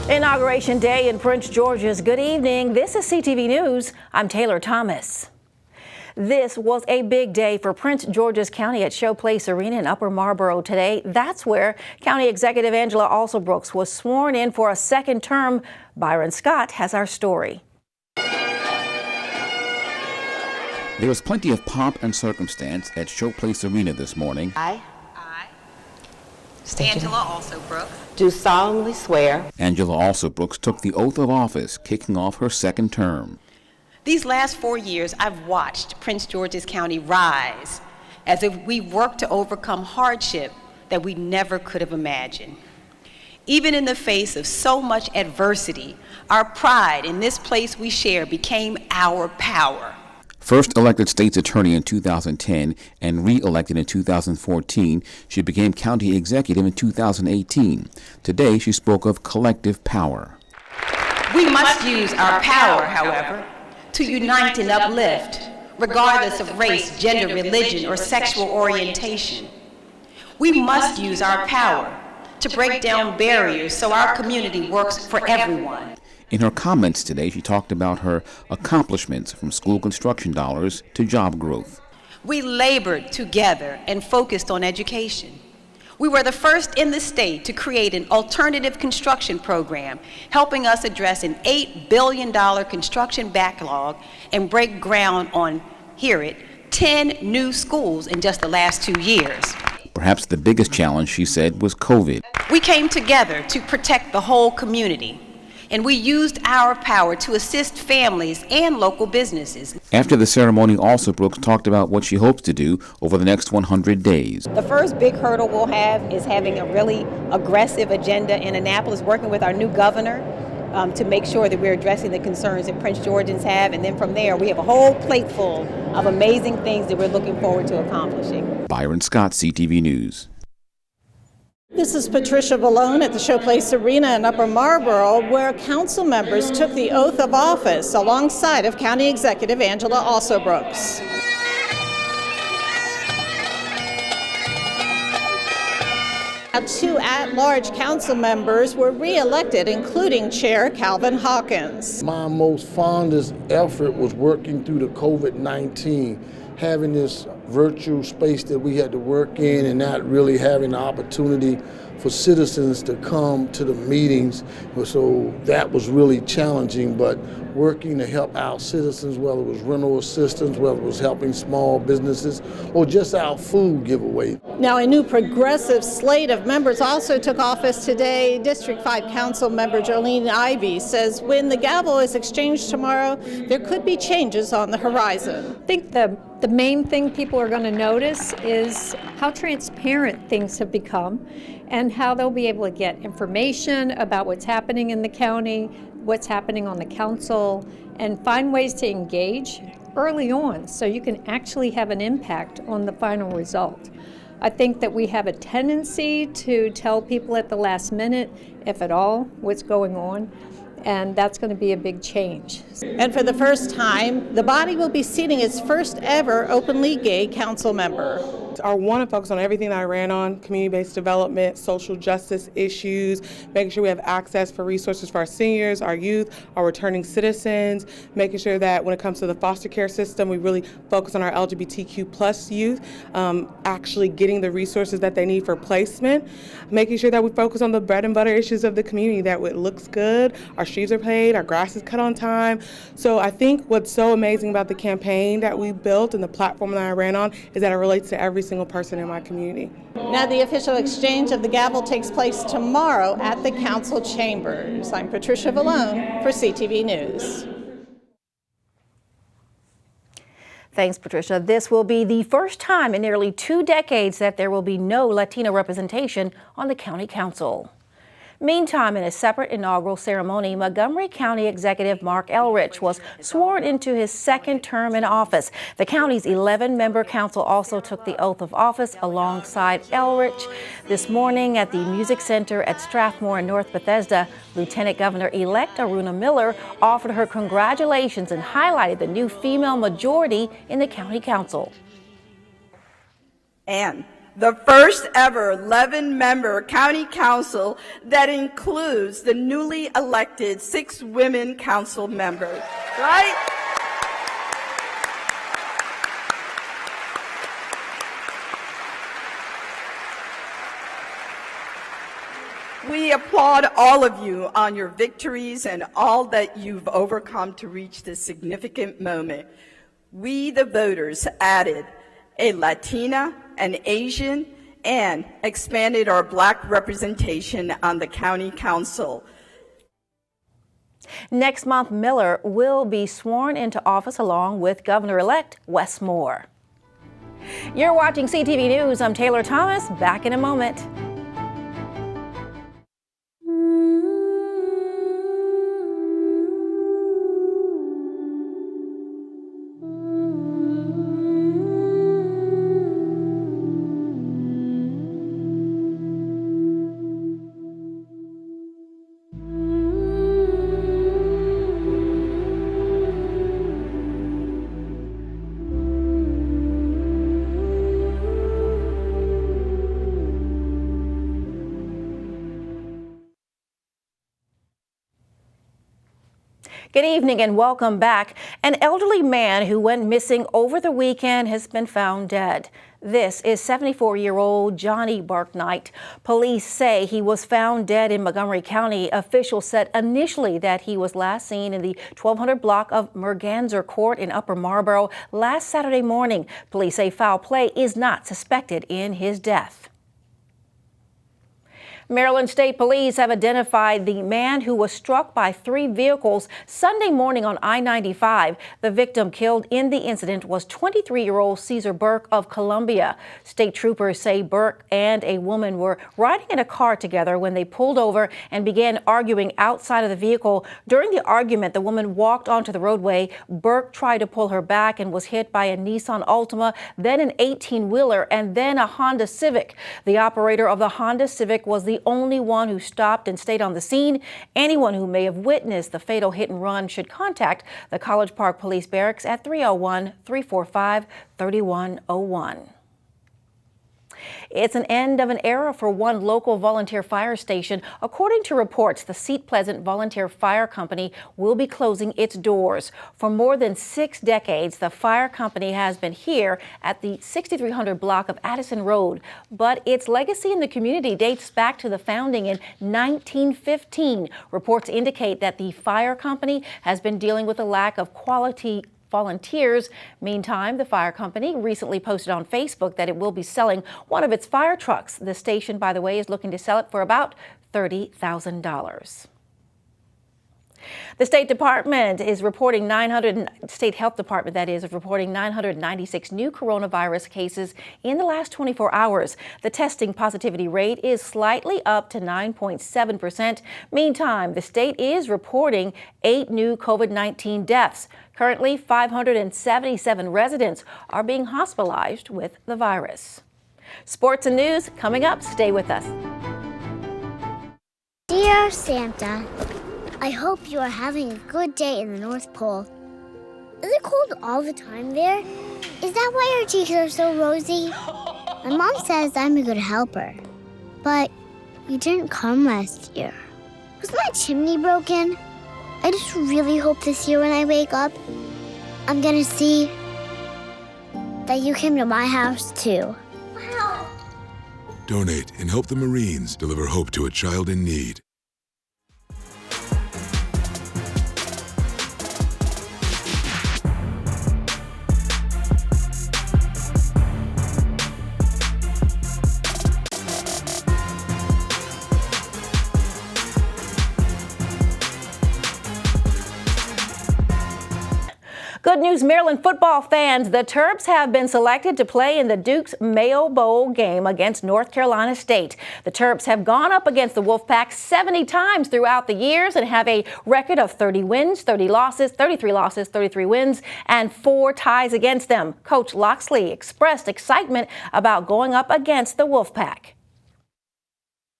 Inauguration Day in Prince George's. Good evening. This is CTV News. I'm Taylor Thomas. This was a big day for Prince George's County at Showplace Arena in Upper Marlboro today. That's where County Executive Angela Alsobrooks was sworn in for a second term. Byron Scott has our story. There was plenty of pomp and circumstance at Showplace Arena this morning. I, Angela Alsobrooks, do solemnly swear. Angela Alsobrooks took the oath of office, kicking off her second term. these last 4 years, I've watched Prince George's County rise as if we work to overcome hardship that we never could have imagined. Even in the face of so much adversity, our pride in this place we share became our power. First elected state's attorney in 2010 and re-elected in 2014, she became county executive in 2018. Today, she spoke of collective power. We must use our power, however, to unite and uplift, regardless of race, gender, religion, or sexual orientation. We must use our power to break down barriers so our community works for everyone. In her comments today, she talked about her accomplishments from school construction dollars to job growth. We labored together and focused on education. We were the first in the state to create an alternative construction program, helping us address an $8 billion construction backlog and break ground on, hear it, 10 new schools in just the last 2 years. Perhaps the biggest challenge, she said, was COVID. We came together to protect the whole community, and we used our power to assist families and local businesses. After the ceremony, Alsobrooks talked about what she hopes to do over the next 100 days. The first big hurdle we'll have is having a really aggressive agenda in Annapolis, working with our new governor to make sure that we're addressing the concerns that Prince Georgians have. And then from there, we have a whole plate full of amazing things that we're looking forward to accomplishing. Byron Scott, CTV News. This is Patricia Vallone at the Showplace Arena in Upper Marlboro, where council members took the oath of office alongside of County Executive Angela Alsobrooks. Two at-large council members were re-elected, including Chair Calvin Hawkins. My most fondest effort was working through the COVID-19, having this virtual space that we had to work in and not really having the opportunity for citizens to come to the meetings. So that was really challenging, but working to help our citizens, whether it was rental assistance, whether it was helping small businesses, or just our food giveaway. Now, a new progressive slate of members also took office today. District 5 Council member Jolene Ivey says when the gavel is exchanged tomorrow, there could be changes on the horizon. I think the main thing people are going to notice is how transparent things have become and how they'll be able to get information about what's happening in the county, what's happening on the council, and find ways to engage early on so you can actually have an impact on the final result. I think that we have a tendency to tell people at the last minute, if at all, what's going on, and that's going to be a big change. And for the first time, the body will be seating its first ever openly gay council member. I want to focus on everything that I ran on: community-based development, social justice issues, making sure we have access for resources for our seniors, our youth, our returning citizens, making sure that when it comes to the foster care system, we really focus on our LGBTQ plus youth, actually getting the resources that they need for placement, making sure that we focus on the bread and butter issues of the community, that it looks good, our streets are paved, our grass is cut on time. So I think what's so amazing about the campaign that we built and the platform that I ran on is that it relates to every single person in my community. Now the official exchange of the gavel takes place tomorrow at the council chambers. I'm Patricia Vallone for CTV News. Thanks, Patricia. This will be the first time in nearly 2 decades that there will be no Latino representation on the county council. Meantime, in a separate inaugural ceremony, Montgomery County Executive Mark Elrich was sworn into his second term in office. The county's 11-member council also took the oath of office alongside Elrich. This morning at the Music Center at Strathmore in North Bethesda, Lieutenant Governor-elect Aruna Miller offered her congratulations and highlighted the new female majority in the county council. And the first ever 11-member county council that includes the newly elected 6 women council members, right? We applaud all of you on your victories and all that you've overcome to reach this significant moment. We, the voters, added a Latina, an Asian, and expanded our Black representation on the county council. Next month, Miller will be sworn into office along with Governor-elect Wes Moore. You're watching CTV News. I'm Taylor Thomas. Back in a moment. Good evening and welcome back. An elderly man who went missing over the weekend has been found dead. This is 74-year-old Johnny Barknight. Police say he was found dead in Montgomery County. Officials said initially that he was last seen in the 1200 block of Merganser Court in Upper Marlboro last Saturday morning. Police say foul play is not suspected in his death. Maryland State Police have identified the man who was struck by 3 vehicles Sunday morning on I-95. The victim killed in the incident was 23-year-old Caesar Burke of Columbia. State troopers say Burke and a woman were riding in a car together when they pulled over and began arguing outside of the vehicle. During the argument, the woman walked onto the roadway. Burke tried to pull her back and was hit by a Nissan Altima, then an 18-wheeler, and then a Honda Civic. The operator of the Honda Civic was the only one who stopped and stayed on the scene. Anyone who may have witnessed the fatal hit and run should contact the College Park Police Barracks at 301-345-3101. It's an end of an era for one local volunteer fire station. According to reports, the Seat Pleasant Volunteer Fire Company will be closing its doors. For more than 6 decades, the fire company has been here at the 6300 block of Addison Road. But its legacy in the community dates back to the founding in 1915. Reports indicate that the fire company has been dealing with a lack of quality volunteers. Meantime, the fire company recently posted on Facebook that it will be selling one of its fire trucks. The station, by the way, is looking to sell it for about $30,000. The State Department is reporting State Health Department, that is reporting 996 new coronavirus cases in the last 24 hours. The testing positivity rate is slightly up to 9.7%. Meantime, the state is reporting 8 new COVID-19 deaths. Currently, 577 residents are being hospitalized with the virus. Sports and news coming up. Stay with us. Dear Santa, I hope you are having a good day in the North Pole. Is it cold all the time there? Is that why your cheeks are so rosy? My mom says I'm a good helper, but you didn't come last year. Was my chimney broken? I just really hope this year when I wake up, I'm gonna see that you came to my house too. Wow. Donate and help the Marines deliver hope to a child in need. Good news, Maryland football fans. The Terps have been selected to play in the Duke's Mayo Bowl game against North Carolina State. The Terps have gone up against the Wolfpack 70 times throughout the years and have a record of 30 wins, 30 losses, 33 losses, 33 wins, and 4 ties against them. Coach Loxley expressed excitement about going up against the Wolfpack.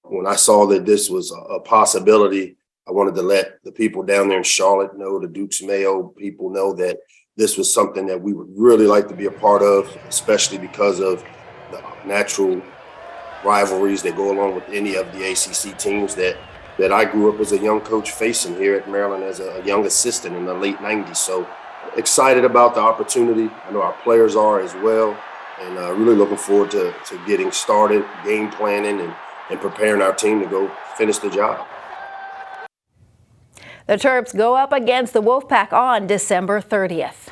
When I saw that this was a possibility, I wanted to let the people down there in Charlotte know, the Duke's Mayo people know that this was something that we would really like to be a part of, especially because of the natural rivalries that go along with any of the ACC teams that I grew up as a young coach facing here at Maryland as a young assistant in the late 90s. So excited about the opportunity. I know our players are as well, and really looking forward to getting started, game planning, and preparing our team to go finish the job. The Terps go up against the Wolfpack on December 30th.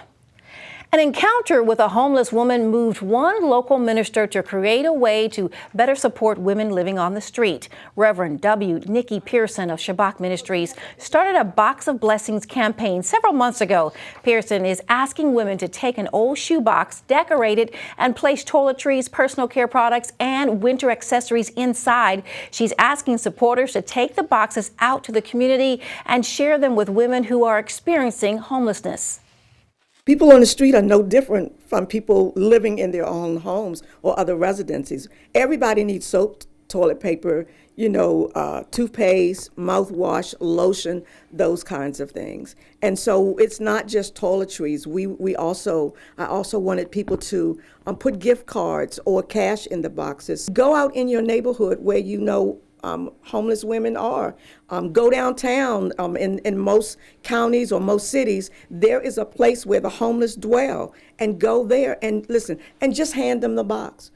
An encounter with a homeless woman moved one local minister to create a way to better support women living on the street. Reverend W. Nikki Pearson of Shabbat Ministries started a Box of Blessings campaign several months ago. Pearson is asking women to take an old shoebox, decorate it, and place toiletries, personal care products, and winter accessories inside. She's asking supporters to take the boxes out to the community and share them with women who are experiencing homelessness. People on the street are no different from people living in their own homes or other residencies. Everybody needs soap, toilet paper, toothpaste, mouthwash, lotion, those kinds of things. And so it's not just toiletries. I also wanted people to put gift cards or cash in the boxes. Go out in your neighborhood where you know homeless women are. Go downtown. In most counties or most cities, there is a place where the homeless dwell, and go there and listen and just hand them the box.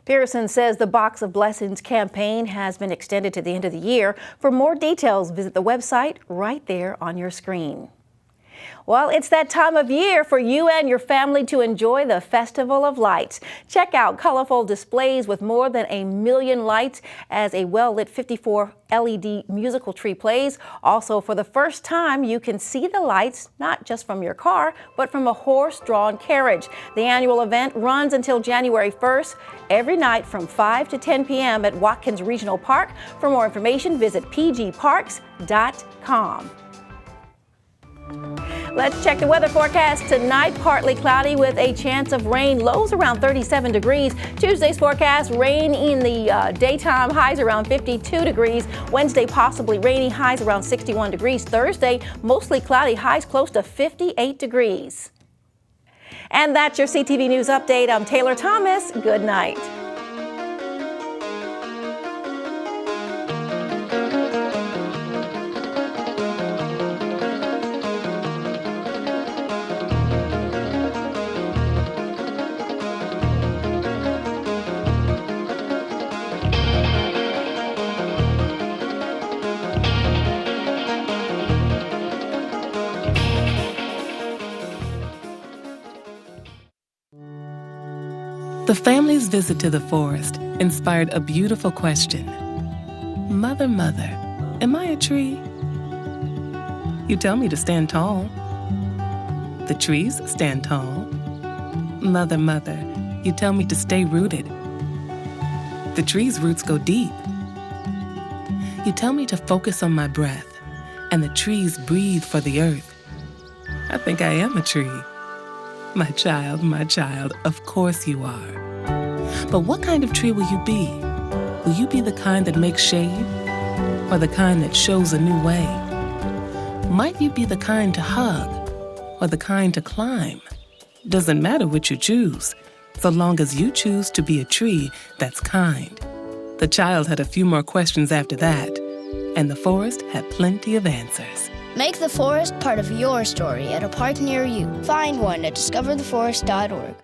Pearson says the Box of Blessings campaign has been extended to the end of the year. For more details, visit the website right there on your screen. Well, it's that time of year for you and your family to enjoy the Festival of Lights. Check out colorful displays with more than 1 million lights as a well-lit 54 LED musical tree plays. Also, for the first time, you can see the lights not just from your car, but from a horse-drawn carriage. The annual event runs until January 1st, every night from 5 to 10 p.m. at Watkins Regional Park. For more information, visit pgparks.com. Let's check the weather forecast. Tonight, partly cloudy with a chance of rain. Lows around 37 degrees. Tuesday's forecast, rain in the daytime. Highs around 52 degrees. Wednesday, possibly rainy. Highs around 61 degrees. Thursday, mostly cloudy. Highs close to 58 degrees. And that's your CTV News Update. I'm Taylor Thomas. Good night. The family's visit to the forest inspired a beautiful question. Mother, mother, am I a tree? You tell me to stand tall. The trees stand tall. Mother, mother, you tell me to stay rooted. The tree's roots go deep. You tell me to focus on my breath, and the trees breathe for the earth. I think I am a tree. My child, of course you are. But what kind of tree will you be? Will you be the kind that makes shade, or the kind that shows a new way? Might you be the kind to hug, or the kind to climb? Doesn't matter which you choose, so long as you choose to be a tree that's kind. The child had a few more questions after that, and the forest had plenty of answers. Make the forest part of your story at a park near you. Find one at discovertheforest.org.